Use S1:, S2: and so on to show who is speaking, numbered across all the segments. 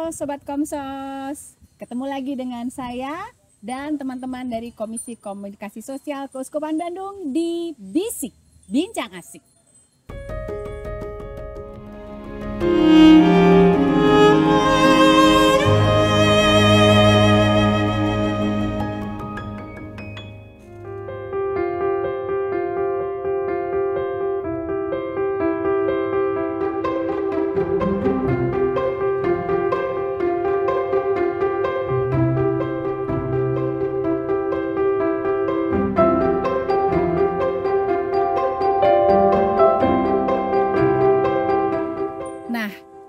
S1: Sobat Komsos, ketemu lagi dengan saya dan teman-teman dari Komisi Komunikasi Sosial Keuskupan Bandung di Bisik, Bincang Asik.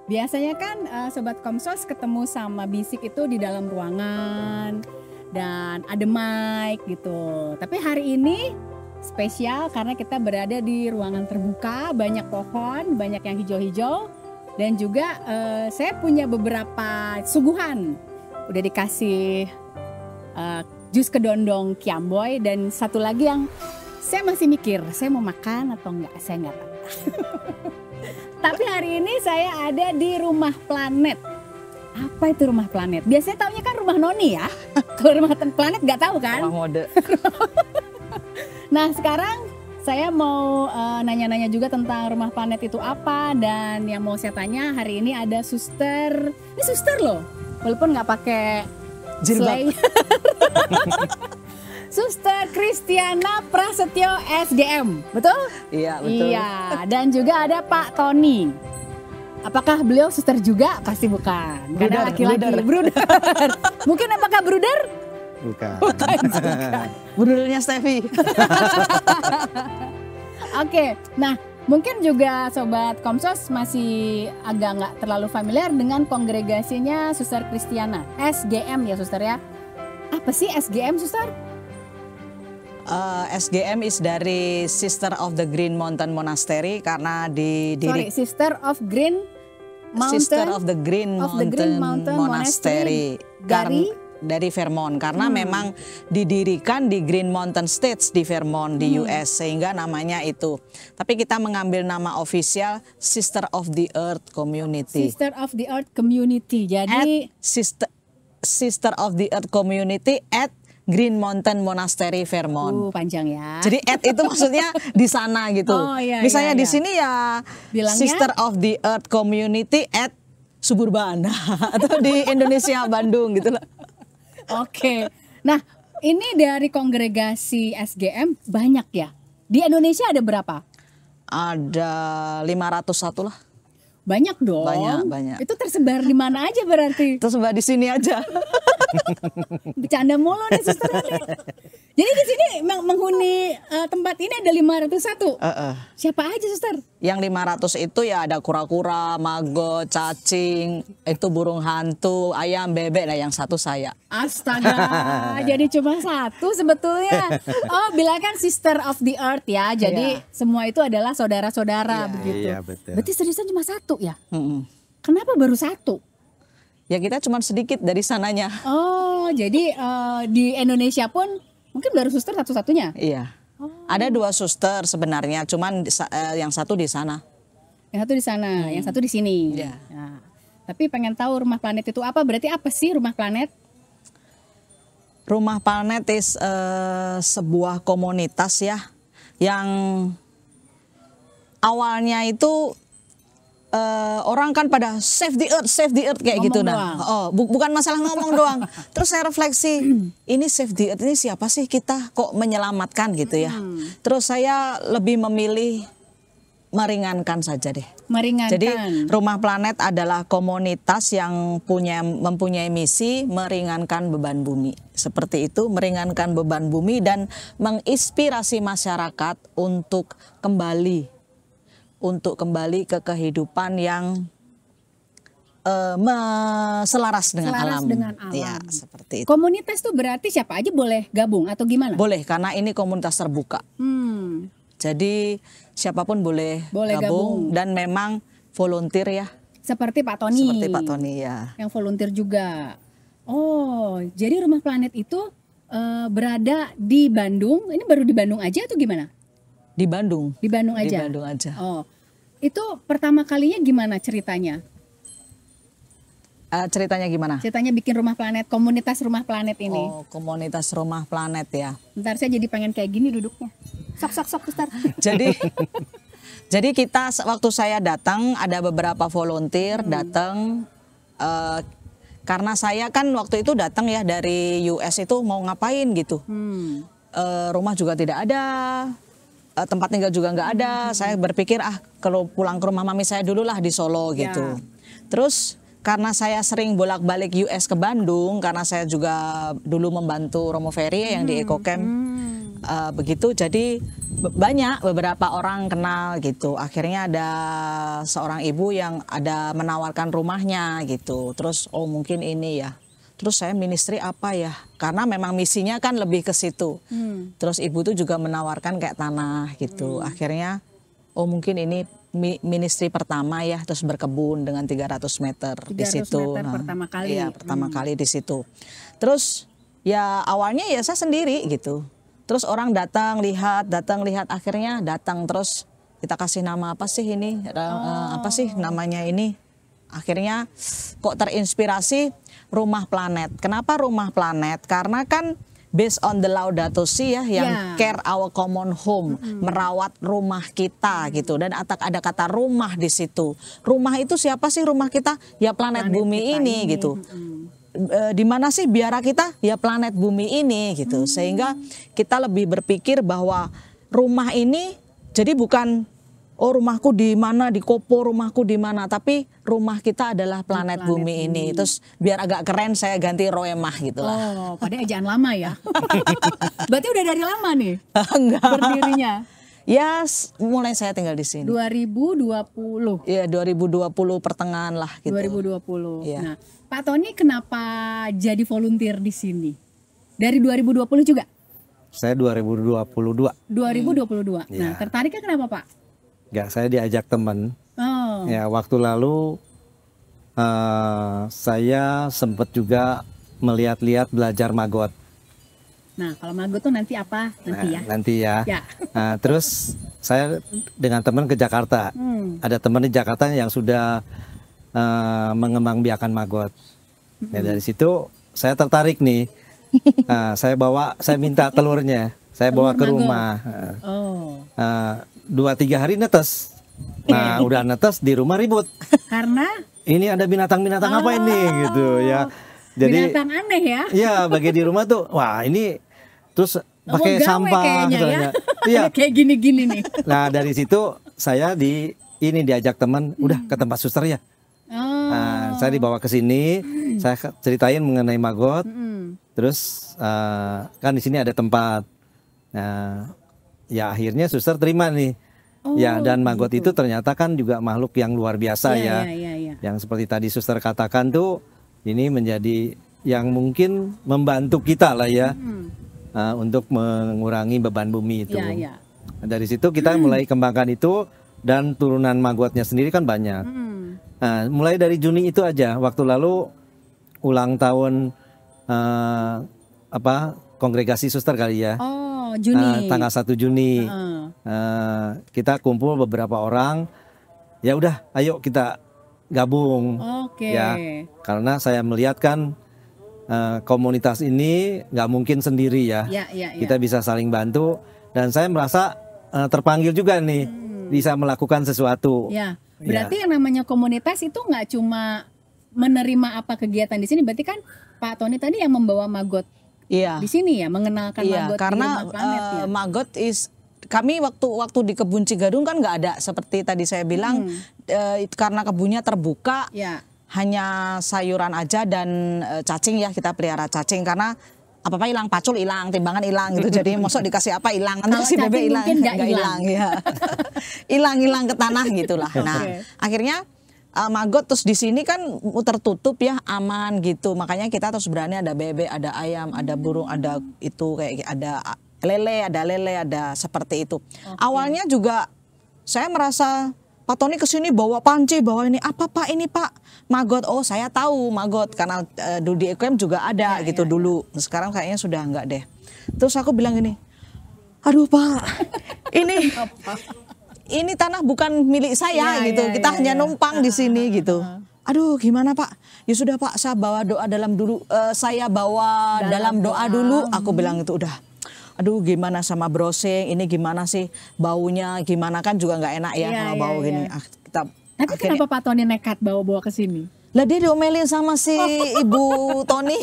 S1: Biasanya kan Sobat Komsos ketemu sama Bisik itu di dalam ruangan dan ada mic gitu. Tapi hari ini spesial karena kita berada di ruangan terbuka, banyak pohon, banyak yang hijau-hijau. Dan juga saya punya beberapa suguhan. Udah dikasih jus kedondong Kiamboy dan satu lagi yang saya masih mikir, saya mau makan atau enggak, saya enggak tahu. Tapi hari ini saya ada di Rumah Planet. Apa itu Rumah Planet? Biasanya taunya kan rumah Noni ya. Kalau Rumah Planet nggak tahu kan?
S2: Rumah mode.
S1: Nah sekarang saya mau nanya-nanya juga tentang Rumah Planet itu apa. Dan yang mau saya tanya hari ini ada suster. Ini suster loh. Walaupun nggak pakai
S2: jilbab.
S1: Suster Kristiana Prasetyo SGM, betul?
S2: Iya, betul.
S1: Iya, dan juga ada Pak Tony. Apakah beliau suster juga? Pasti bukan. Karena laki-laki. Bruder. Mungkin apakah bruder?
S3: Bukan.
S1: Bukan.
S2: Brudernya Steffi.
S1: Oke, nah mungkin juga Sobat Komsos masih agak nggak terlalu familiar dengan kongregasinya Suster Kristiana. SGM ya suster ya. Apa sih SGM suster?
S2: SGM is dari Sister of the Green Mountain Monastery karena
S1: Sister of Green Mountain.
S2: Sister of the Green Mountain Monastery dari Vermont karena memang didirikan di Green Mountain States di Vermont di US sehingga namanya itu. Tapi kita mengambil nama official Sister of the Earth Community.
S1: Sister of the Earth Community. Jadi
S2: Sister of the Earth Community at Green Mountain Monastery Vermont.
S1: Panjang ya.
S2: Jadi itu maksudnya di sana gitu.
S1: Oh, iya,
S2: misalnya
S1: iya,
S2: di sini ya bilangnya, Sister of the Earth Community at Suburbana atau di Indonesia Bandung gitu loh.
S1: Oke. Nah, ini dari kongregasi SGM banyak ya. Di Indonesia ada berapa?
S2: Ada 501 lah.
S1: Banyak dong.
S2: Banyak.
S1: Itu tersebar di mana aja berarti?
S2: Tersebar di sini aja.
S1: Bercanda mulu nih suster. Jadi di sini menghuni tempat ini ada 501. Siapa aja suster?
S2: Yang 500 itu ya ada kura-kura, magot, cacing, itu burung hantu, ayam, bebek. Nah yang satu saya.
S1: Astaga, jadi cuma satu sebetulnya. Oh, bilang kan Sister of the Earth ya. Jadi semua itu adalah saudara-saudara begitu.
S3: Iya, betul.
S1: Berarti seriusan cuma satu ya? Kenapa baru satu?
S2: Ya kita cuma sedikit dari sananya.
S1: Oh, jadi di Indonesia pun mungkin baru suster satu-satunya?
S2: Iya. Ada 2 suster sebenarnya, cuman yang satu di sana.
S1: Yang satu di sana, yang satu di sini.
S2: Iya.
S1: Nah, tapi pengen tahu Rumah Planet itu apa? Berarti apa sih Rumah Planet?
S2: Rumah Planet is sebuah komunitas ya, yang awalnya itu orang kan pada save the earth kayak
S1: ngomong
S2: gitu nah. Bukan masalah ngomong doang. Terus saya refleksi, ini save the earth ini siapa sih kita kok menyelamatkan gitu ya. Terus saya lebih memilih meringankan saja deh.
S1: Meringankan.
S2: Jadi Rumah Planet adalah komunitas yang mempunyai misi meringankan beban bumi. Seperti itu, meringankan beban bumi dan menginspirasi masyarakat untuk kembali ke kehidupan yang selaras dengan alam. Ya, seperti itu.
S1: Komunitas tuh berarti siapa aja boleh gabung atau gimana?
S2: Boleh, karena ini komunitas terbuka. Jadi siapapun boleh gabung dan memang volunteer ya.
S1: Seperti Pak Tony.
S2: Seperti Pak Tony ya.
S1: Yang volunteer juga. Oh, jadi Rumah Planet itu berada di Bandung. Ini baru di Bandung aja atau gimana?
S2: Di Bandung.
S1: Di Bandung aja?
S2: Di Bandung aja.
S1: Oh, itu pertama kalinya gimana ceritanya?
S2: Ceritanya gimana?
S1: Ceritanya bikin rumah planet, komunitas rumah planet ini.
S2: Oh, komunitas rumah planet ya.
S1: Ntar saya jadi pengen kayak gini duduknya. Sok Ustaz.
S2: Jadi kita waktu saya datang ada beberapa volunteer datang karena saya kan waktu itu datang ya dari US itu mau ngapain gitu. Rumah juga tidak ada, tempat tinggal juga nggak ada. Saya berpikir kalau pulang ke rumah mami saya dulu lah di Solo gitu. Terus karena saya sering bolak-balik US ke Bandung karena saya juga dulu membantu Romo Ferry yang di Eco Camp. Begitu, jadi banyak beberapa orang kenal gitu. Akhirnya ada seorang ibu yang ada menawarkan rumahnya gitu. Terus mungkin ini ya. Terus saya ministry apa ya? Karena memang misinya kan lebih ke situ. Terus ibu tuh juga menawarkan kayak tanah gitu. Akhirnya mungkin ini ministry pertama ya, terus berkebun dengan 300 meter di situ.
S1: 300 meter pertama kali.
S2: Iya, pertama kali di situ. Terus ya awalnya ya saya sendiri gitu. Terus orang datang lihat, akhirnya datang terus kita kasih nama apa sih ini, apa sih namanya ini. Akhirnya kok terinspirasi Rumah Planet. Kenapa Rumah Planet? Karena kan based on the Laudato Si ya, yang care our common home, merawat rumah kita gitu. Dan ada kata rumah di situ. Rumah itu siapa sih rumah kita? Ya planet bumi ini gitu. Di mana sih biara kita? Ya planet bumi ini gitu. Sehingga kita lebih berpikir bahwa rumah ini jadi bukan rumahku di mana, di Kopo rumahku di mana, tapi rumah kita adalah planet bumi ini. Terus biar agak keren saya ganti Roemah gitu lah.
S1: Oh, pada ejaan lama ya. Berarti udah dari lama nih
S2: Enggak.
S1: berdirinya.
S2: Ya mulai saya tinggal di sini.
S1: 2020.
S2: Iya 2020 pertengahan lah gitu.
S1: 2020.
S2: Iya.
S1: Nah, Pak Tony kenapa jadi volunteer di sini? Dari 2020 juga?
S3: Saya 2022.
S1: 2022.
S3: Ya.
S1: Nah, tertariknya kenapa, Pak?
S3: Enggak, saya diajak teman.
S1: Oh.
S3: Ya, waktu lalu saya sempat juga melihat-lihat belajar magot.
S1: Nah, kalau magot tuh nanti apa? Nanti ya.
S3: Nanti ya.
S1: Ya.
S3: Nah, terus saya dengan teman ke Jakarta. Ada teman di Jakarta yang sudah mengembangbiakan magot. Ya, dari situ saya tertarik nih. Saya minta telurnya. Saya bawa ke rumah. 2-3 hari netes. Nah, udah netes di rumah ribut.
S1: Karena
S3: ini ada binatang-binatang apa ini gitu ya. Jadi
S1: binatang aneh ya.
S3: Iya, bagi di rumah tuh wah ini terus pakai
S1: gawe
S3: sampah
S1: kayaknya
S3: katanya.
S1: ya.
S3: Iya.
S1: Kayak gini-gini nih.
S3: Nah, dari situ saya diajak teman udah ke tempat suster ya. Nah, saya dibawa ke sini, saya ceritain mengenai magot. Terus kan di sini ada tempat. Nah, ya akhirnya suster terima nih. Ya, dan magot itu ternyata kan juga makhluk yang luar biasa ya. Yang seperti tadi suster katakan tuh ini menjadi yang mungkin membantu kita lah ya. Untuk mengurangi beban bumi itu. Nah, dari situ kita mulai kembangkan itu dan turunan magotnya sendiri kan banyak. Nah, mulai dari Juni itu aja. Waktu lalu ulang tahun kongregasi suster kali ya.
S1: Oh, Juni.
S3: Tanggal 1 Juni. Kita kumpul beberapa orang. Ya udah, ayo kita gabung. Ya, karena saya melihat kan komunitas ini nggak mungkin sendiri ya. Kita bisa saling bantu dan saya merasa terpanggil juga nih bisa melakukan sesuatu.
S1: Ya, berarti yang namanya komunitas itu nggak cuma menerima apa kegiatan di sini, berarti kan Pak Tony tadi yang membawa magot di sini ya, mengenalkan magot
S2: karena
S1: di Rumah Planet ya.
S2: magot kami waktu di kebun Cigadung kan nggak ada seperti tadi saya bilang karena kebunnya terbuka. Hanya sayuran aja dan cacing ya, kita pelihara cacing karena apa-apa hilang, pacul hilang, timbangan hilang gitu. Jadi mosok dikasih apa hilang, nanti si bebek hilang, nggak hilang ya. Hilang ke tanah gitulah. Nah, akhirnya magot terus di sini kan tertutup ya, aman gitu. Makanya kita terus berani ada bebek, ada ayam, ada burung, ada itu kayak ada lele, ada seperti itu. Awalnya juga saya merasa Pak Tony kesini bawa panci, bawa ini apa Pak ini Pak? Magot. Oh saya tahu magot karena di EKM juga ada gitu dulu. Sekarang kayaknya sudah enggak deh. Terus aku bilang gini, aduh Pak, ini tanah bukan milik saya gitu. Kita hanya numpang di sini gitu. aduh gimana Pak? Ya sudah Pak, saya bawa doa dalam dulu, saya bawa dalam doa dulu. Aku bilang itu udah. Aduh gimana sama browsing, ini gimana sih baunya, gimana kan juga nggak enak ya kalau bau gini.
S1: Tapi kenapa Pak Tony nekat bawa-bawa ke sini?
S2: Lah dia diomelin sama si Ibu Tony.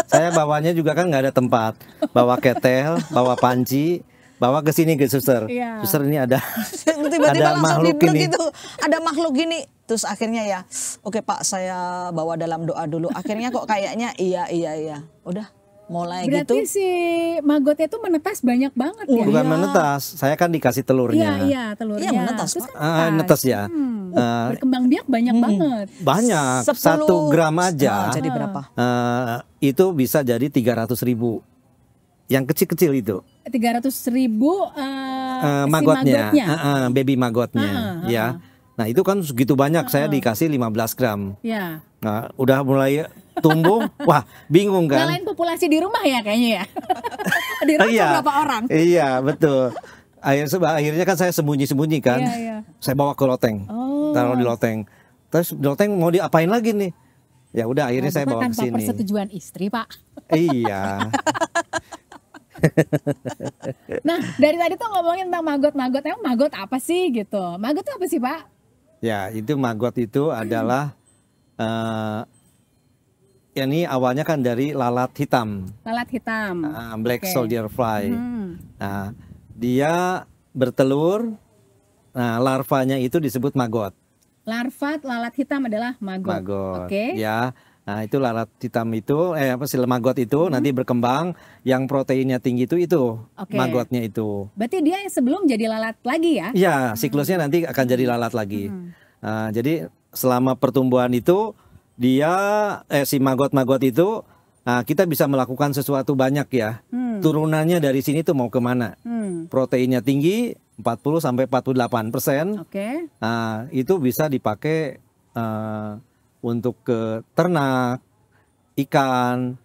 S3: Saya bawanya juga kan nggak ada tempat, bawa ketel, bawa panci, bawa ke sini ke suster. Suster ini ada
S2: tiba-tiba
S3: ada makhluk ini.
S2: gitu. Ada makhluk gini. Terus akhirnya ya, oke Pak saya bawa dalam doa dulu. Akhirnya kok kayaknya iya. Udah mulai
S1: berarti
S2: gitu.
S1: Berarti si magotnya itu menetas banyak banget ya?
S3: Bukan menetas, saya kan dikasih telurnya.
S1: Iya telurnya.
S2: Iya menetas Pak.
S3: Netes ya.
S1: Berkembang biak banyak banget.
S3: Banyak, 1 gram aja.
S2: Jadi berapa?
S3: Itu bisa jadi 300.000. Yang kecil-kecil itu.
S1: 300.000
S3: magotnya, baby magotnya, ya. Nah itu kan segitu banyak, saya dikasih 15 gram.
S1: Ya.
S3: Nah, udah mulai tumbuh, wah bingung kan?
S1: Ngalahin populasi di rumah ya kayaknya ya. Di rumah berapa orang?
S3: Iya betul. Akhirnya kan saya sembunyi-sembunyi kan. Saya bawa ke loteng, taruh di loteng. Terus di loteng mau diapain lagi nih? Ya udah akhirnya saya bawa ke sini.
S1: Tanpa persetujuan istri Pak.
S3: Iya.
S1: Nah dari tadi tuh ngomongin tentang magot-magot, emang magot apa sih gitu? Magot itu apa sih Pak?
S3: Ya itu magot itu adalah ini awalnya kan dari lalat hitam.
S1: Lalat hitam.
S3: Black soldier fly. Nah dia bertelur. Nah larvanya itu disebut magot.
S1: Larva lalat hitam adalah magot.
S3: Oke. Ya. Nah itu lalat hitam itu, si magot itu nanti berkembang, yang proteinnya tinggi itu magotnya itu.
S1: Berarti dia sebelum jadi lalat lagi ya?
S3: Iya, siklusnya nanti akan jadi lalat lagi. Nah, jadi selama pertumbuhan itu dia si magot-magot itu kita bisa melakukan sesuatu banyak ya. Turunannya dari sini tuh mau kemana? Proteinnya tinggi 40-48%. Nah, itu bisa dipakai untuk ke ternak, ikan,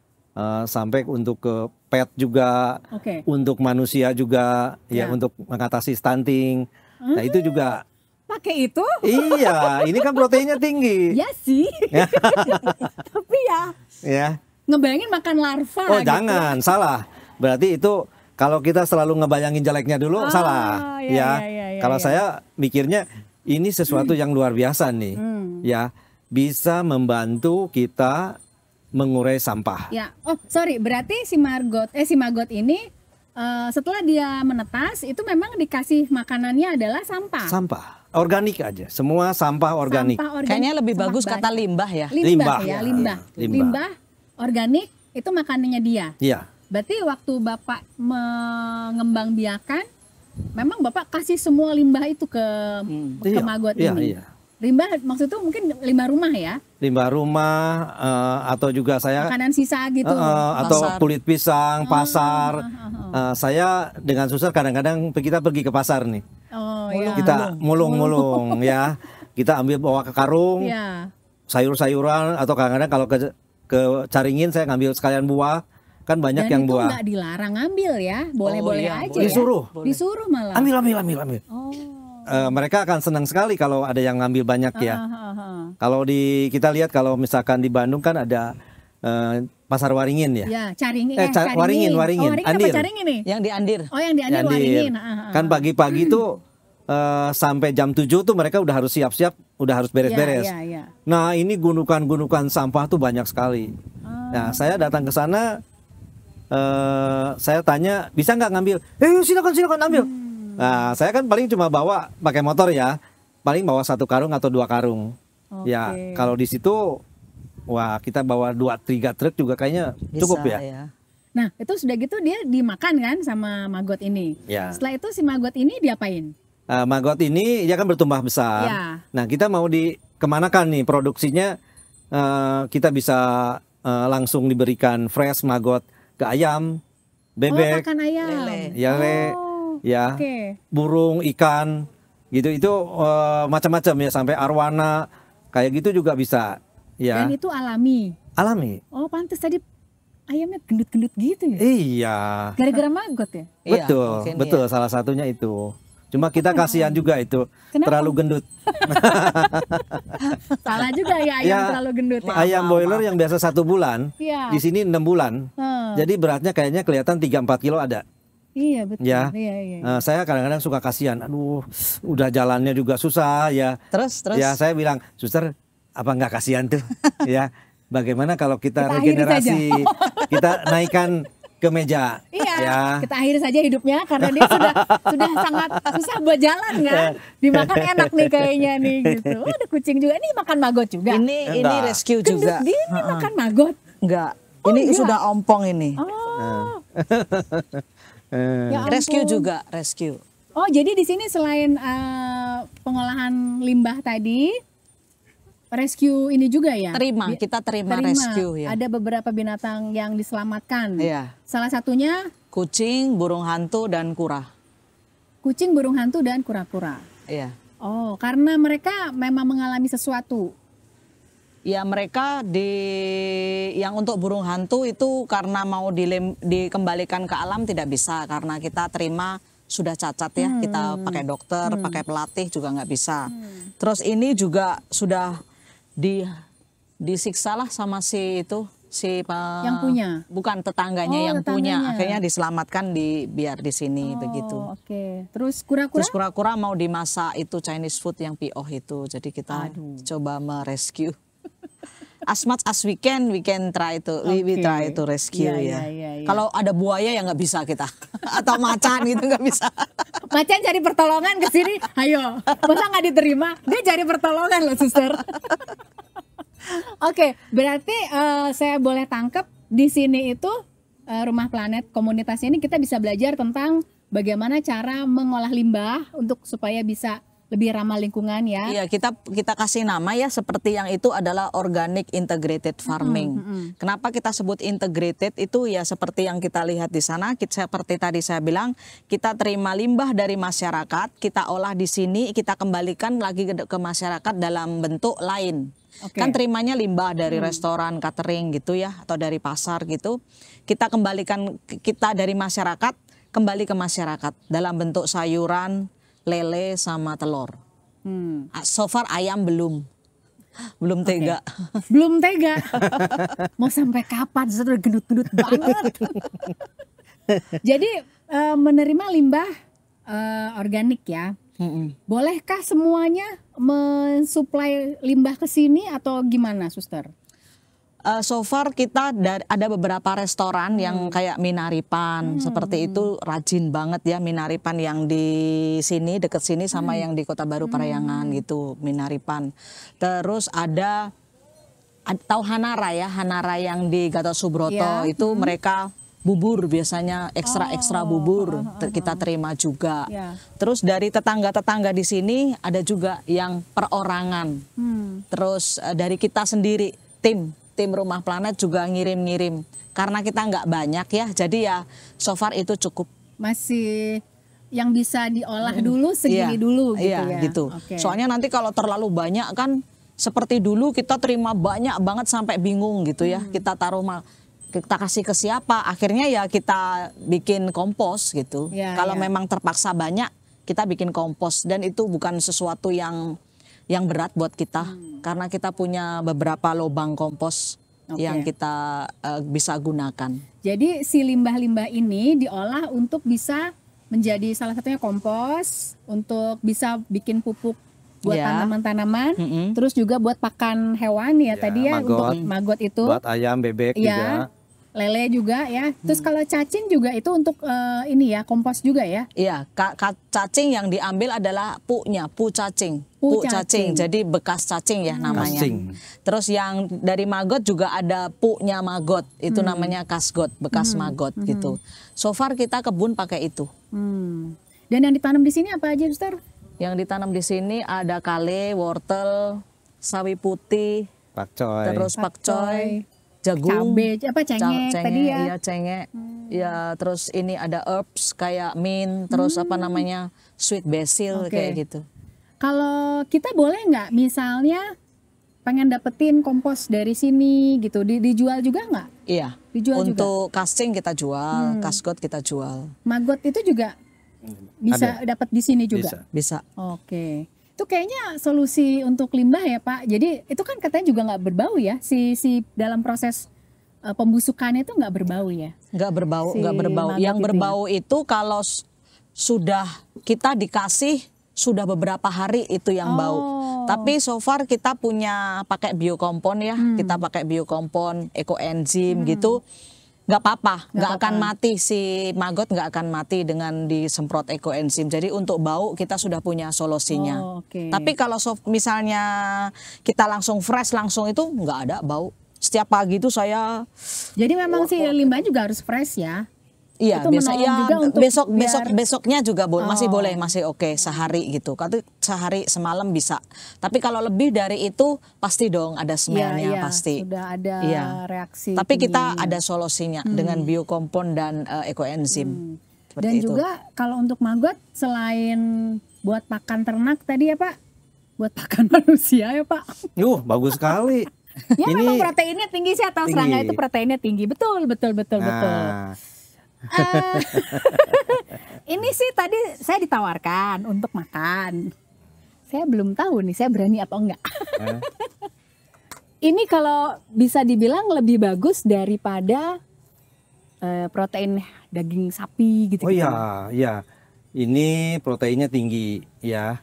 S3: sampai untuk ke pet juga, untuk manusia juga, ya untuk mengatasi stunting. Nah itu juga.
S1: Pakai itu?
S3: Iya, ini kan proteinnya tinggi.
S1: Ya sih. Tapi ya. Ngebayangin makan larva.
S3: Oh jangan, salah. Berarti itu kalau kita selalu ngebayangin jeleknya dulu salah. Kalau saya mikirnya ini sesuatu yang luar biasa nih, ya. Bisa membantu kita mengurai sampah.
S1: Ya, sorry, berarti si magot ini setelah dia menetas itu memang dikasih makanannya adalah sampah.
S3: Sampah, organik aja, semua sampah organik.
S2: Kayaknya lebih bagus kata limbah ya.
S1: Limbah organik itu makanannya dia.
S3: Iya.
S1: Berarti waktu Bapak mengembangbiakan, memang Bapak kasih semua limbah itu ke magot ini. Iya. Limbah maksud itu mungkin limbah rumah ya? Limbah
S3: rumah atau juga saya
S1: makanan sisa gitu.
S3: Atau kulit pisang, pasar. Saya dengan suster kadang-kadang kita pergi ke pasar nih. Kita mulung-mulung ya. Kita bawa ke karung. Sayur-sayuran atau kadang-kadang kalau ke Caringin saya ngambil sekalian buah. Kan banyak yang buah.
S1: Dan itu nggak dilarang ngambil ya? Boleh-boleh aja
S3: disuruh.
S1: Ya? Disuruh malah.
S3: Ambil. Mereka akan senang sekali kalau ada yang ngambil banyak ya. Kalau kita lihat kalau misalkan di Bandung kan ada pasar Waringin ya.
S1: Ya, Caringin.
S3: Waringin.
S1: Andir. Apa Caringin nih?
S2: Yang di Andir.
S1: Oh, yang di Andir Waringin.
S3: Kan pagi-pagi tuh sampai jam 7 tuh mereka udah harus siap-siap, udah harus beres-beres. Nah, ini gundukan-gundukan sampah tuh banyak sekali. Nah, saya datang ke sana, saya tanya, bisa nggak ngambil? Silakan ambil. Nah, saya kan paling cuma bawa pakai motor ya, paling bawa 1 karung atau 2 karung. Ya, kalau di situ, wah kita bawa 2-3 truk juga kayaknya cukup ya.
S1: Nah, itu sudah gitu dia dimakan kan sama magot ini.
S3: Ya.
S1: Setelah itu si magot ini diapain?
S3: Magot ini dia kan bertumbuh besar.
S1: Ya.
S3: Nah, kita mau kemanakan nih produksinya? Kita bisa langsung diberikan fresh magot ke ayam, bebek,
S1: pakan ayam,
S3: lele. Ya, burung, ikan, gitu itu macam-macam ya sampai arwana kayak gitu juga bisa. Ya.
S1: Dan itu alami. Oh, pantas tadi ayamnya gendut-gendut gitu ya?
S3: Iya.
S1: Gara-gara magot ya?
S3: Betul, salah satunya itu. Cuma kita kasihan juga itu.
S1: Kenapa?
S3: Terlalu gendut.
S1: Salah juga ya ayam
S3: Ya,
S1: terlalu gendut. Ya.
S3: Ayam broiler yang biasa 1 bulan,
S1: Iya.
S3: di sini 6 bulan. Jadi beratnya kayaknya kelihatan 3-4 kilo ada.
S1: Iya betul.
S3: Ya,
S1: Iya.
S3: saya kadang-kadang suka kasihan. Aduh, udah jalannya juga susah ya.
S2: Terus
S3: Ya saya bilang, suster, apa nggak kasihan tuh? Ya, bagaimana kalau kita
S1: Kita akhiri
S3: regenerasi, kita naikkan ke meja?
S1: Iya,
S3: Ya.
S1: kita akhiri saja hidupnya karena dia sudah sangat susah buat jalan kan. Dimakan enak nih kayaknya nih gitu. Oh, ada kucing juga nih makan maggot juga.
S2: ini
S3: Enggak.
S2: rescue
S1: Gendut
S2: juga.
S1: dia ini makan maggot.
S2: Enggak.
S1: Oh,
S2: Ini
S1: enggak.
S2: sudah ompong ini.
S1: Oh.
S3: Eh,
S1: Ya
S2: Rescue
S1: ampun.
S2: juga, rescue.
S1: Oh, jadi di sini selain pengolahan limbah tadi, rescue ini juga ya?
S2: Kita terima rescue ya.
S1: Ada beberapa binatang yang diselamatkan.
S2: Iya.
S1: Salah satunya
S2: Kucing, burung hantu dan kura.
S1: kucing, burung hantu, dan kura-kura.
S2: Iya.
S1: Oh, karena mereka memang mengalami sesuatu.
S2: Ya mereka yang untuk burung hantu itu karena mau dikembalikan ke alam tidak bisa karena kita terima sudah cacat ya, kita pakai dokter, pakai pelatih juga nggak bisa. Terus ini juga sudah disiksa lah sama si
S1: Yang punya?
S2: bukan tetangganya
S1: Oh,
S2: yang punya,
S1: tetangganya.
S2: akhirnya diselamatkan biar di sini begitu.
S1: Oke. Terus kura-kura?
S2: Terus kura-kura mau dimasak itu Chinese food yang pioh itu, jadi kita coba merescue. As much as we can try to we
S1: Oke.
S2: try to rescue
S1: Iya,
S2: ya.
S1: iya.
S2: Kalau ada buaya ya nggak bisa kita atau macan gitu nggak bisa.
S1: Macan cari pertolongan ke sini, ayo. Masa nggak diterima? Dia cari pertolongan loh, suster. Oke, berarti saya boleh tangkap di sini itu Rumah Planet komunitasnya ini kita bisa belajar tentang bagaimana cara mengolah limbah untuk supaya bisa lebih ramah lingkungan ya.
S2: Iya, kita kasih nama ya seperti yang itu adalah organic integrated farming. Kenapa kita sebut integrated itu ya seperti yang kita lihat di sana, seperti tadi saya bilang, kita terima limbah dari masyarakat, kita olah di sini, kita kembalikan lagi ke masyarakat dalam bentuk lain.
S1: Oke.
S2: Kan terimanya limbah dari restoran, catering gitu ya, atau dari pasar gitu. Kita kembalikan, kita dari masyarakat kembali ke masyarakat dalam bentuk sayuran, lele sama telur. So far ayam belum tega.
S1: Belum tega. Mau sampai kapan? Sudah gendut-gendut banget. Jadi menerima limbah organik ya. Bolehkah semuanya mensuplai limbah ke sini atau gimana, suster?
S2: So far kita ada beberapa restoran yang kayak Minaripan seperti itu rajin banget ya, Minaripan yang di sini deket sini sama yang di Kota Baru Parayangan gitu, Minaripan. Terus tahu Hanara ya, Hanara yang di Gatot Subroto
S1: Ya.
S2: itu mereka bubur biasanya ekstra bubur kita terima juga.
S1: Ya.
S2: Terus dari tetangga-tetangga di sini ada juga yang perorangan. Terus dari kita sendiri tim Rumah Planet juga ngirim-ngirim karena kita nggak banyak ya, jadi ya so far itu cukup.
S1: Masih yang bisa diolah dulu segini dulu gitu
S2: iya,
S1: ya.
S2: gitu.
S1: Oke.
S2: Soalnya nanti kalau terlalu banyak kan seperti dulu kita terima banyak banget sampai bingung gitu ya. Kita kita kasih ke siapa? Akhirnya ya kita bikin kompos gitu.
S1: Ya,
S2: Kalau
S1: ya.
S2: memang terpaksa banyak kita bikin kompos dan itu bukan sesuatu yang berat buat kita karena kita punya beberapa lubang kompos yang kita bisa gunakan.
S1: Jadi si limbah-limbah ini diolah untuk bisa menjadi salah satunya kompos, untuk bisa bikin pupuk buat
S2: Ya.
S1: tanaman-tanaman, terus juga buat pakan hewan ya, tadi ya
S3: maggot.
S1: untuk maggot itu,
S3: buat ayam, bebek juga.
S1: ya, lele juga ya. Terus kalau cacing juga itu untuk ini ya kompos juga ya.
S2: Iya, cacing yang diambil adalah punya, cacing.
S1: Pu
S2: Cacing, jadi bekas cacing ya namanya.
S3: Cacing.
S2: Terus yang dari maggot juga ada punya maggot, itu namanya kasgot, bekas maggot gitu. So far kita kebun pakai itu.
S1: Dan yang ditanam di sini apa aja, suster?
S2: Yang ditanam di sini ada kale, wortel, sawi putih,
S3: Pakcoy.
S2: terus pakcoy, jagung,
S1: Cabe, apa cengek tadi ya?
S2: Iya cengek. Ya, terus ini ada herbs kayak mint, terus apa namanya sweet basil
S1: Oke.
S2: kayak gitu.
S1: Kalau kita boleh nggak misalnya pengen dapetin kompos dari sini gitu, dijual juga nggak?
S2: Iya.
S1: Dijual juga?
S2: Untuk casting kita jual, kasgot kita jual.
S1: Maggot itu juga Bisa dapat di sini juga.
S3: Bisa.
S2: Bisa.
S1: Oke. Itu kayaknya solusi untuk limbah ya Pak. Jadi itu kan katanya juga nggak berbau ya. Si dalam proses pembusukannya itu nggak berbau ya.
S2: Nggak berbau,
S1: Si
S2: nggak berbau.
S1: maggot
S2: Yang
S1: itu
S2: berbau itu kalau sudah kita dikasih sudah beberapa hari itu yang bau.
S1: Oh.
S2: Tapi so far kita punya pakai biokompon ya, kita pakai biokompon, ekoenzim gitu. Nggak apa-apa, nggak akan mati si maggot, nggak akan mati dengan disemprot ekoenzim. Jadi untuk bau kita sudah punya solusinya.
S1: Oh, oke.
S2: Tapi kalau misalnya kita langsung fresh langsung itu nggak ada bau. Setiap pagi itu saya
S1: Jadi memang si limbah juga harus fresh ya.
S2: iya
S1: Itu
S2: biasa
S1: menolong
S2: ya
S1: juga untuk
S2: besoknya juga masih
S1: Oh.
S2: boleh, masih oke sehari gitu. Kalau sehari semalam bisa. Tapi kalau lebih dari itu pasti dong ada smellnya pasti.
S1: Sudah ada
S2: Iya.
S1: reaksi.
S2: Tapi kita
S1: kimianya.
S2: ada solusinya dengan biokompon dan ekoenzim. Seperti
S1: Dan
S2: itu.
S1: juga kalau untuk maggot selain buat pakan ternak tadi ya Pak, buat pakan manusia ya Pak.
S3: Bagus sekali.
S1: Ya
S3: Ini
S1: memang proteinnya tinggi sih, atau
S3: tinggi.
S1: serangga itu proteinnya tinggi. Betul.
S3: nah,
S1: Ini sih tadi saya ditawarkan untuk makan. Saya belum tahu nih saya berani apa enggak. Ini kalau bisa dibilang lebih bagus daripada protein daging sapi gitu.
S3: oh ya. Ini proteinnya tinggi ya.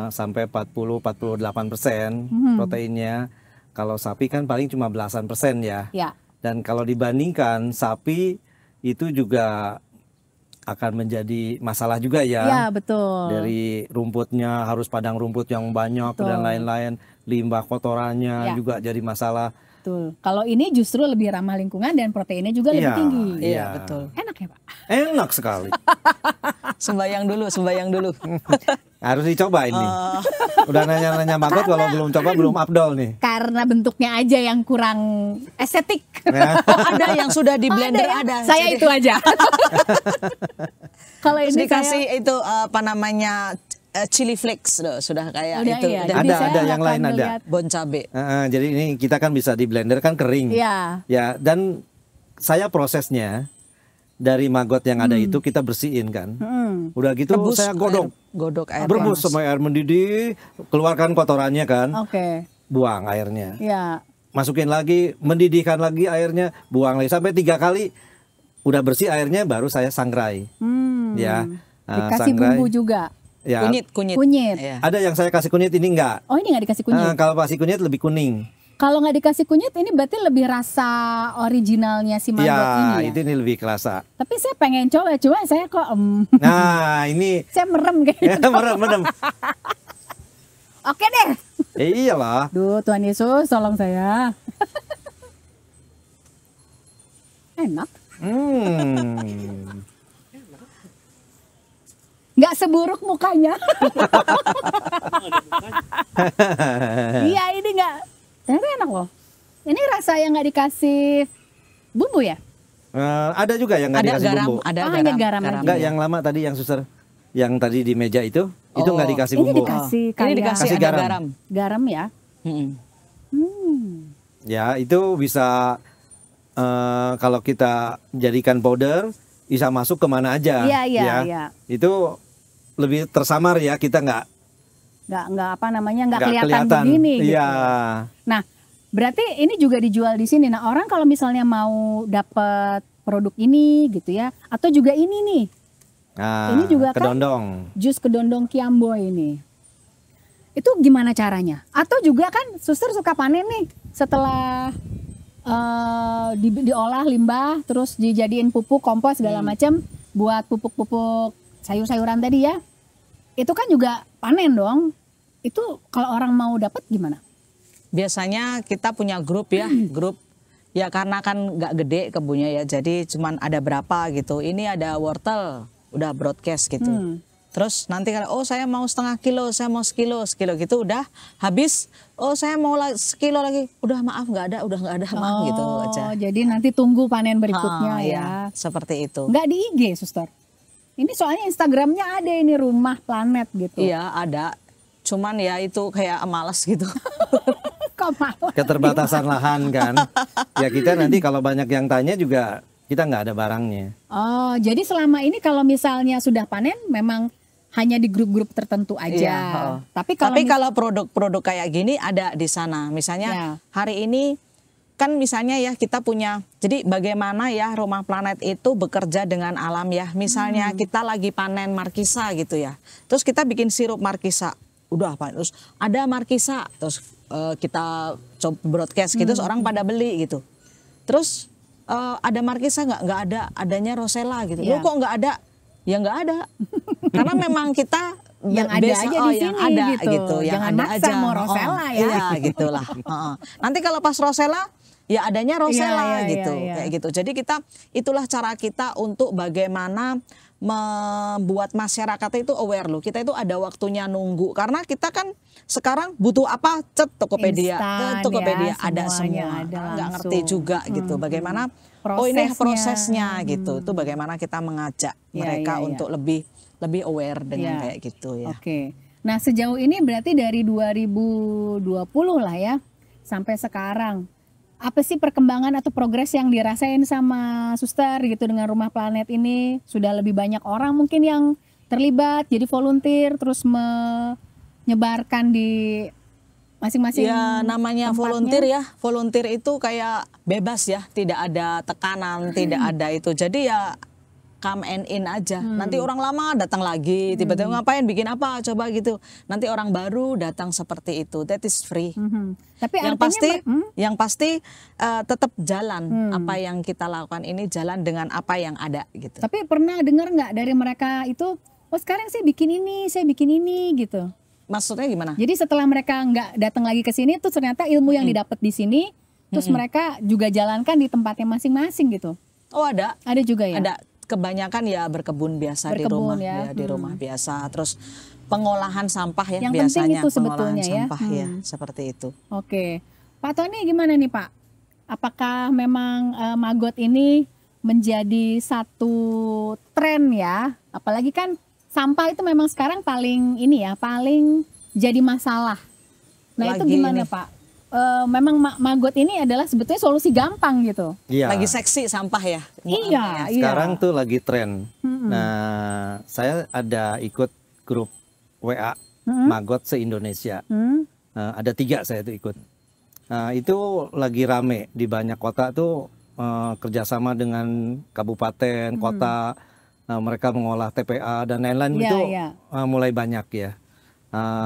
S3: Sampai 40-48% proteinnya. Kalau sapi kan paling cuma belasan persen ya.
S1: Ya.
S3: Dan kalau dibandingkan sapi itu juga akan menjadi masalah juga
S1: Ya
S3: ya.
S1: betul.
S3: Dari rumputnya harus padang rumput yang banyak
S1: Betul.
S3: dan lain-lain, limbah kotorannya
S1: Ya.
S3: juga jadi masalah.
S1: Betul. Kalau ini justru lebih ramah lingkungan dan proteinnya juga lebih
S3: Iya,
S1: tinggi.
S2: Iya, betul.
S1: Enak ya Pak.
S3: Enak sekali.
S2: Sembayang dulu.
S3: Harus dicoba ini. Udah nanya-nanya maggot, kalau belum coba belum afdol nih.
S1: Karena bentuknya aja yang kurang estetik.
S2: Ada yang sudah di blender
S1: ya?
S2: ada.
S1: Saya
S2: Jadi
S1: itu aja. Kalau
S2: terus
S1: ini
S2: dikasih
S1: saya
S2: itu apa namanya chili flakes loh, sudah kayak
S1: udah
S2: itu.
S1: iya.
S2: Udah
S1: Jadi
S3: Ada,
S1: saya
S3: yang
S1: akan
S3: lain ada.
S1: melihat-
S2: bon cabe.
S3: Jadi ini kita kan bisa di blender kan kering.
S1: Iya.
S3: Ya, dan saya prosesnya dari maggot yang ada itu kita bersihin kan. Udah gitu
S2: Rebus
S3: saya godok.
S2: godok air
S3: Berebus
S2: panas.
S3: sama air mendidih, keluarkan kotorannya kan,
S1: Oke.
S3: buang airnya.
S1: Ya.
S3: Masukin lagi, mendidihkan lagi airnya, buang lagi sampai 3 kali. Udah bersih airnya baru saya sangrai. Ya.
S1: Dikasih
S3: sangrai.
S1: bumbu juga.
S3: Ya.
S2: Kunyit.
S1: Kunyit.
S2: Iya.
S3: Ada yang saya kasih kunyit, ini enggak.
S1: Oh ini nggak dikasih kunyit.
S3: Kalau kasih kunyit lebih kuning.
S1: Kalau nggak dikasih kunyit ini berarti lebih rasa originalnya si maggot ini ya.
S3: Itu ini lebih kerasa.
S1: Tapi saya pengen coba, cuma saya kok
S3: Nah, ini
S1: saya merem kayaknya.
S3: merem.
S1: Oke deh.
S3: Iyalah.
S1: Duh Tuhan Yesus tolong saya. Enak. Nggak seburuk mukanya. Iya ini nggak. Ternyata enak loh. Ini rasa yang nggak dikasih bumbu ya?
S3: Ada juga yang nggak
S2: Ada
S3: dikasih
S2: garam,
S3: bumbu.
S2: ada
S1: Oh, hanya garam aja.
S3: Enggak, yang lama tadi yang suster, yang tadi di meja itu nggak dikasih
S1: Ini
S3: bumbu.
S1: dikasih
S2: Ini
S1: kayak
S2: dikasih
S3: Kasih
S2: ada
S3: garam.
S2: garam.
S1: garam ya.
S3: Ya, itu bisa kalau kita jadikan powder bisa masuk kemana aja.
S1: Iya, iya,
S3: ya.
S1: iya.
S3: Itu lebih tersamar ya, kita nggak
S1: Nggak apa namanya nggak kelihatan begini. Gitu.
S3: Iya.
S1: Nah berarti ini juga dijual di sini. Nah orang kalau misalnya mau dapat produk ini gitu ya, atau juga ini nih,
S3: Nah,
S1: ini juga kan
S3: kedondong.
S1: jus kedondong Kiamboy ini. Itu gimana caranya? Atau juga kan suster suka panen nih setelah diolah limbah terus dijadiin pupuk kompos segala macam buat pupuk-pupuk sayur-sayuran tadi ya. Itu kan juga panen dong. Itu kalau orang mau dapat gimana?
S2: Biasanya kita punya grup ya, grup ya karena kan nggak gede kebunnya ya, jadi cuman ada berapa gitu. Ini ada wortel, udah broadcast gitu. Terus nanti kalau saya mau setengah kilo, saya mau sekilo gitu udah habis. Oh saya mau sekilo lagi, udah maaf nggak ada, udah nggak ada maaf gitu aja.
S1: Jadi nanti tunggu panen berikutnya ya.
S2: Iya, seperti itu.
S1: Nggak di IG suster. Ini soalnya Instagramnya ada ini Rumah Planet gitu.
S2: Iya ada, cuman ya itu kayak malas gitu.
S1: Kok malah?
S3: Keterbatasan lahan kan. Ya kita nanti kalau banyak yang tanya juga kita nggak ada barangnya.
S1: Oh, jadi selama ini kalau misalnya sudah panen memang hanya di grup-grup tertentu aja.
S2: Iya, heeh.
S1: Tapi
S2: kalau produk-produk kayak gini ada di sana. Misalnya
S1: Ya.
S2: hari ini kan misalnya ya kita punya, jadi bagaimana ya Rumah Planet itu bekerja dengan alam ya. Misalnya kita lagi panen markisa gitu ya. Terus kita bikin sirup markisa. Udah apa? Terus ada markisa, terus kita coba broadcast gitu, terus orang pada beli gitu. Terus ada markisa nggak ada, adanya rosella gitu.
S1: Ya.
S2: Loh kok nggak ada? Ya nggak ada. Karena memang kita
S1: yang ada aja di
S2: yang
S1: sini
S2: ada
S1: gitu.
S2: yang
S1: Jangan
S2: ada
S1: maksa
S2: aja.
S1: mau rosella ya.
S2: Iya gitulah. Nanti kalau pas rosella ya adanya rosella
S1: Iya,
S2: gitu,
S1: iya.
S2: kayak gitu. Jadi itulah cara kita untuk bagaimana membuat masyarakat itu aware loh. Kita itu ada waktunya nunggu karena kita kan sekarang butuh apa, cet Tokopedia,
S1: Instan
S2: Tokopedia
S1: ya,
S2: ada
S1: semuanya
S2: semua.
S1: ada
S2: Nggak ngerti
S1: langsung.
S2: juga gitu. Bagaimana oh ini
S1: Prosesnya.
S2: prosesnya gitu. Itu bagaimana kita mengajak
S1: Iya,
S2: mereka
S1: iya, iya.
S2: untuk lebih aware dengan
S1: Iya.
S2: kayak gitu ya.
S1: Oke. Nah, sejauh ini berarti dari 2020 lah ya sampai sekarang. Apa sih perkembangan atau progres yang dirasain sama Suster gitu dengan Rumah Planet ini? Sudah lebih banyak orang mungkin yang terlibat jadi volunteer terus menyebarkan di masing-masing
S2: Ya namanya
S1: tempatnya?
S2: volunteer ya, volunteer itu kayak bebas ya, tidak ada tekanan, tidak ada itu. Jadi ya come and in aja. Nanti orang lama datang lagi, tiba-tiba ngapain, bikin apa, coba gitu. Nanti orang baru datang seperti itu. That is free.
S1: Mhm. Tapi
S2: Yang
S1: artinya
S2: pasti tetap jalan apa yang kita lakukan ini, jalan dengan apa yang ada gitu.
S1: tapi pernah dengar nggak dari mereka itu, oh sekarang saya bikin ini gitu.
S2: Maksudnya gimana?
S1: Jadi setelah mereka nggak datang lagi ke sini, tuh ternyata ilmu yang didapat di sini, terus mereka juga jalankan di tempatnya masing-masing gitu.
S2: Oh ada.
S1: Ada juga ya.
S2: Ada, kebanyakan ya berkebun biasa di
S1: Berkebun
S2: rumah
S1: ya.
S2: di rumah biasa. Terus pengolahan sampah ya
S1: Yang penting
S2: biasanya,
S1: itu
S2: pengolahan
S1: sebetulnya ya.
S2: sampah ya seperti itu.
S1: Oke, Pak Tony gimana nih Pak? Apakah memang maggot ini menjadi satu tren ya? Apalagi kan sampah itu memang sekarang paling ini ya, paling jadi masalah. Nah itu
S2: Lagi
S1: gimana
S2: ini.
S1: Pak? Memang maggot ini adalah sebetulnya solusi gampang gitu.
S3: Iya.
S2: Lagi seksi sampah ya.
S1: Iya,
S3: Sekarang tuh lagi tren. Nah, saya ada ikut grup WA Maggot se-Indonesia. Ada 3 saya tuh ikut. Nah, itu lagi rame di banyak kota tuh kerjasama dengan kabupaten, kota. Mereka mengolah TPA dan lain-lain
S1: Iya,
S3: itu
S1: iya.
S3: mulai banyak ya.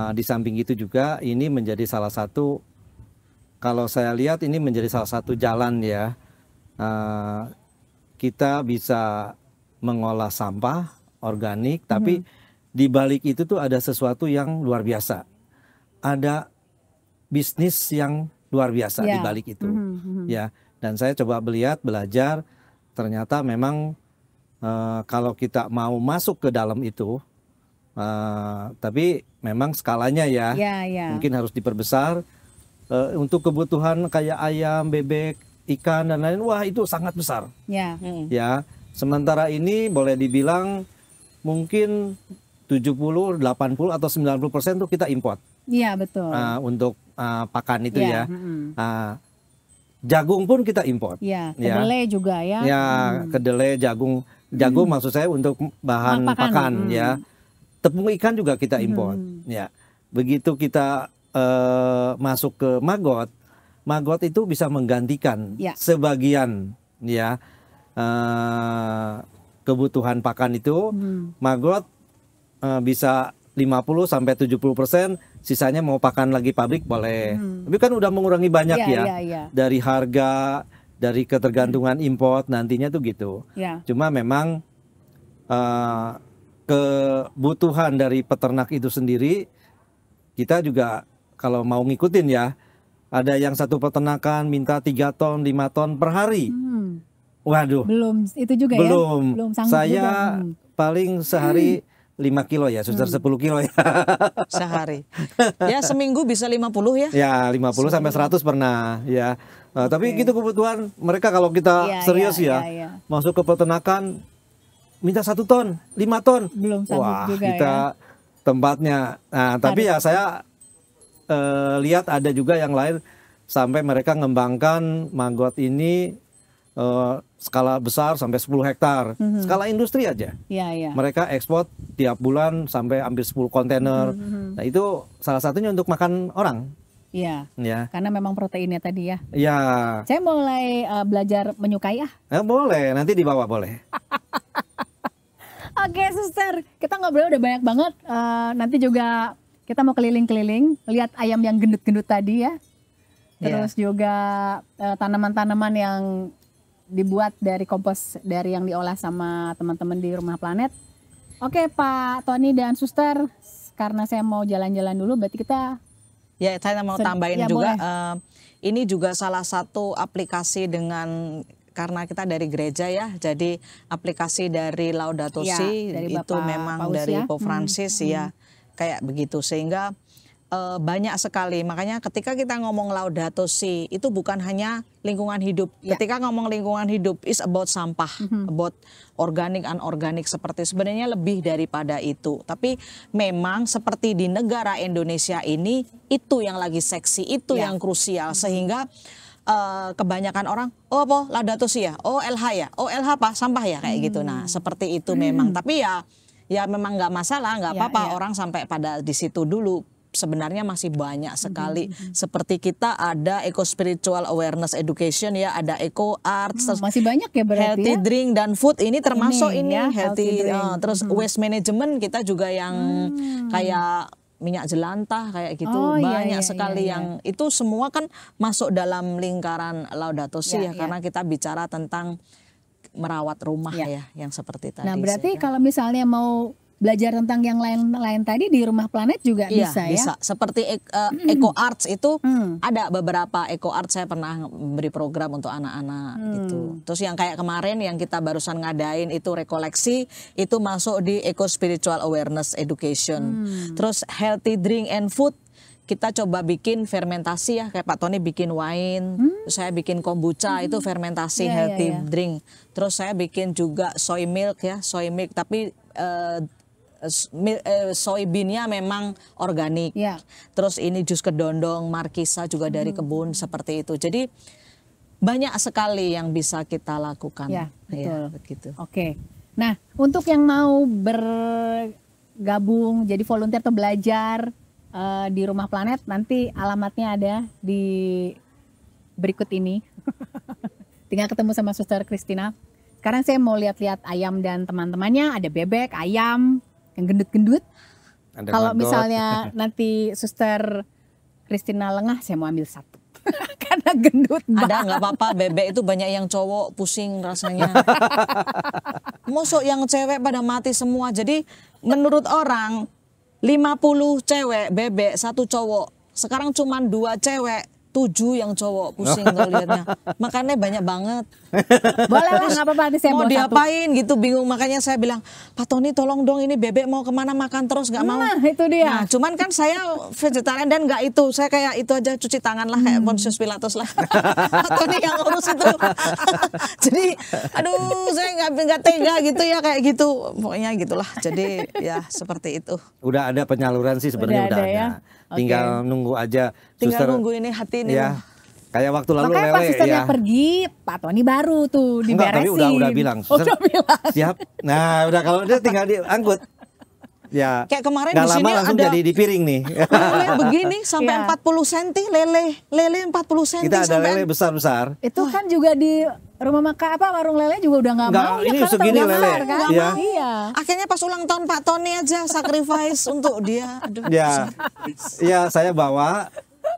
S3: Di samping itu juga ini menjadi salah satu, kalau saya lihat ini menjadi salah satu jalan ya. Kita bisa mengolah sampah organik, tapi di balik itu tuh ada sesuatu yang luar biasa. Ada bisnis yang luar biasa di
S1: Ya.
S3: balik itu. Ya, dan saya coba belajar, ternyata memang kalau kita mau masuk ke dalam itu, tapi memang skalanya ya,
S1: Iya.
S3: mungkin harus diperbesar. Untuk kebutuhan kayak ayam, bebek, ikan dan lain-lain, wah itu sangat besar.
S1: Ya.
S3: Ya, sementara ini boleh dibilang mungkin 70, 80 atau 90% tuh kita import
S1: Iya betul.
S3: untuk pakan itu
S1: Ya,
S3: ya. Jagung pun kita import.
S1: Iya,
S3: Ya.
S1: kedelai juga ya.
S3: Ya, kedelai, jagung maksud saya untuk bahan
S1: Pakan.
S3: pakan ya. Tepung ikan juga kita import. Ya, begitu kita masuk ke maggot itu bisa menggantikan
S1: Ya.
S3: sebagian ya kebutuhan pakan itu. Maggot bisa 50 sampai 70%, sisanya mau pakan lagi pabrik boleh. Tapi kan udah mengurangi banyak
S1: Iya,
S3: ya.
S1: iya.
S3: Dari harga, dari ketergantungan import nantinya tuh gitu.
S1: Ya.
S3: Cuma memang kebutuhan dari peternak itu sendiri, kita juga kalau mau ngikutin ya, ada yang satu peternakan minta 3 ton, 5 ton per hari. Waduh,
S1: Belum itu juga
S3: belum.
S1: ya. Belum sanggup
S3: Saya
S1: juga.
S3: paling sehari 5 kilo ya, suster 10 kilo ya.
S2: Sehari. Ya seminggu bisa 50 ya.
S3: Ya 50 sampai 100 pernah ya. Tapi gitu kebutuhan mereka kalau kita
S1: Iya,
S3: serius
S1: iya,
S3: ya,
S1: iya.
S3: masuk ke peternakan minta 1 ton, 5 ton.
S1: Belum sanggup
S3: Wah,
S1: juga
S3: kita
S1: ya.
S3: tempatnya. Nah, tapi ya saya lihat ada juga yang lain sampai mereka ngembangkan maggot ini skala besar sampai 10 hektar, skala industri aja.
S1: Iya.
S3: Mereka ekspor tiap bulan sampai hampir 10 kontainer. Nah itu salah satunya untuk makan orang.
S1: Iya.
S3: Ya.
S1: Karena memang proteinnya tadi ya.
S3: Ya.
S1: Saya mulai belajar menyukai
S3: Boleh, nanti dibawa boleh.
S1: Oke, Suster, kita ngobrol udah banyak banget. Nanti juga kita mau keliling-keliling, lihat ayam yang gendut-gendut tadi ya. Terus juga tanaman-tanaman yang dibuat dari kompos dari yang diolah sama teman-teman di Rumah Planet. Oke, Pak Tony dan Suster, karena saya mau jalan-jalan dulu, berarti kita
S2: Ya, saya mau tambahin
S1: ya,
S2: juga, ini juga salah satu aplikasi karena kita dari gereja ya, jadi aplikasi dari Laudato Si
S1: dari
S2: itu
S1: Bapak
S2: memang
S1: Paus
S2: dari
S1: ya.
S2: Pope Francis ya, kayak begitu, sehingga banyak sekali. Makanya ketika kita ngomong Laudato Si itu bukan hanya lingkungan hidup. Ketika ngomong lingkungan hidup is about sampah, about organik, anorganik, seperti sebenarnya lebih daripada itu. Tapi memang seperti di negara Indonesia ini, itu yang lagi seksi, itu yang krusial, sehingga kebanyakan orang, oh apa Laudato Si ya, oh LH ya, oh LH apa sampah ya, kayak gitu. Nah seperti itu memang. Tapi ya memang nggak masalah, nggak apa-apa orang sampai pada di situ dulu. Sebenarnya masih banyak sekali. Seperti kita ada eco spiritual awareness education ya, ada eco arts,
S1: masih banyak ya berarti
S2: healthy
S1: ya?
S2: drink dan food ini termasuk ini
S1: ya,
S2: healthy terus waste management kita juga yang kayak minyak jelantah kayak gitu, banyak sekali yang itu semua kan masuk dalam lingkaran Laudato Si ya, karena kita bicara tentang merawat rumah ya yang seperti tadi.
S1: Nah berarti kalau misalnya mau belajar tentang yang lain-lain tadi di Rumah Planet juga bisa ya?
S2: Bisa. Seperti Eco Arts itu ada beberapa Eco Arts, saya pernah beri program untuk anak-anak gitu. Terus yang kayak kemarin yang kita barusan ngadain itu rekoleksi, itu masuk di Eco Spiritual Awareness Education. Terus Healthy Drink and Food, kita coba bikin fermentasi ya, kayak Pak Tony bikin wine, terus saya bikin kombucha, itu fermentasi healthy drink. Terus saya bikin juga soy milk ya, soy milk tapi soybeannya memang organik. Terus ini jus kedondong, markisa juga dari kebun seperti itu. Jadi banyak sekali yang bisa kita lakukan.
S1: Ya, betul.
S2: Ya, begitu.
S1: Oke. Nah, untuk yang mau bergabung jadi volunteer atau belajar di Rumah Planet, nanti alamatnya ada di berikut ini. Tinggal ketemu sama Suster Christina. Sekarang saya mau lihat-lihat ayam dan teman-temannya, ada bebek, ayam yang gendut-gendut. Kalau misalnya nanti Suster Christina lengah, saya mau ambil satu. Karena gendut banget.
S2: Ada nggak apa-apa, bebek itu banyak yang cowok pusing rasanya. Mosok yang cewek pada mati semua. Jadi menurut orang 50 cewek bebek, 1 cowok. Sekarang cuma 2 cewek, 7 yang cowok, pusing kalau lihatnya. Makanya banyak banget.
S1: Boleh lah, nggak apa-apa, nanti saya
S2: mau
S1: bawa
S2: diapain gitu, bingung. Makanya saya bilang, Pak Tony tolong dong, ini bebek mau kemana makan terus nggak mau.
S1: Nah itu dia.
S2: Nah cuman kan saya vegetarian dan nggak itu. Saya kayak itu aja, cuci tangan lah kayak Pontius Pilatus lah. Pak Tony yang urus itu. Jadi aduh saya nggak tega gitu ya, kayak gitu. Pokoknya gitulah. Jadi ya seperti itu.
S3: Udah ada penyaluran sih sebenarnya, udah ada.
S1: Ya?
S3: Tinggal nunggu aja.
S2: Tinggal nunggu ini hati ini.
S3: Ya. Kayak waktu lalu
S1: makanya
S3: lele
S1: pas susternya
S3: ya.
S1: pergi, Pak Tony baru tuh diberesin.
S3: Enggak, tapi udah bilang.
S1: Udah bilang.
S3: Siap. Nah, udah kalau dia tinggal diangkut. Ya.
S2: Kayak kemarin
S3: nggak
S2: di sini
S3: lama langsung
S2: ada
S3: jadi di piring nih.
S2: lele begini sampai 40 cm lele 40 cm.
S3: Kita ada lele besar-besar.
S1: Itu kan juga di rumah makan warung lele juga udah nggak mau ya,
S3: ini
S1: karena
S3: segini
S1: terlalu
S3: lele.
S1: besar, kan?
S3: Iya.
S1: Iya.
S2: Akhirnya pas ulang tahun Pak Tony aja sacrifice untuk dia. Aduh.
S3: Ya. Iya, saya bawa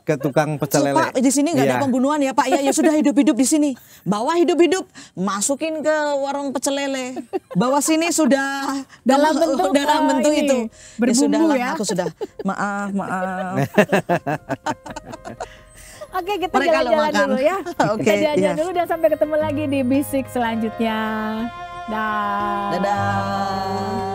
S3: ke tukang pecel lele.
S2: Pak, di sini nggak ada pembunuhan ya Pak, ya sudah hidup-hidup di sini. Bawa hidup-hidup, masukin ke warung pecel lele. Bawa sini sudah
S1: dalam bentuk
S2: itu.
S1: Berbumbu ya.
S2: Aku sudah maaf.
S1: Oke, kita
S2: Mereka
S1: jalan-jalan dulu ya.
S2: Oke,
S1: Kita jalan-jalan
S2: iya.
S1: dulu dan sampai ketemu lagi di Bisik selanjutnya. Dah.
S2: Dadah.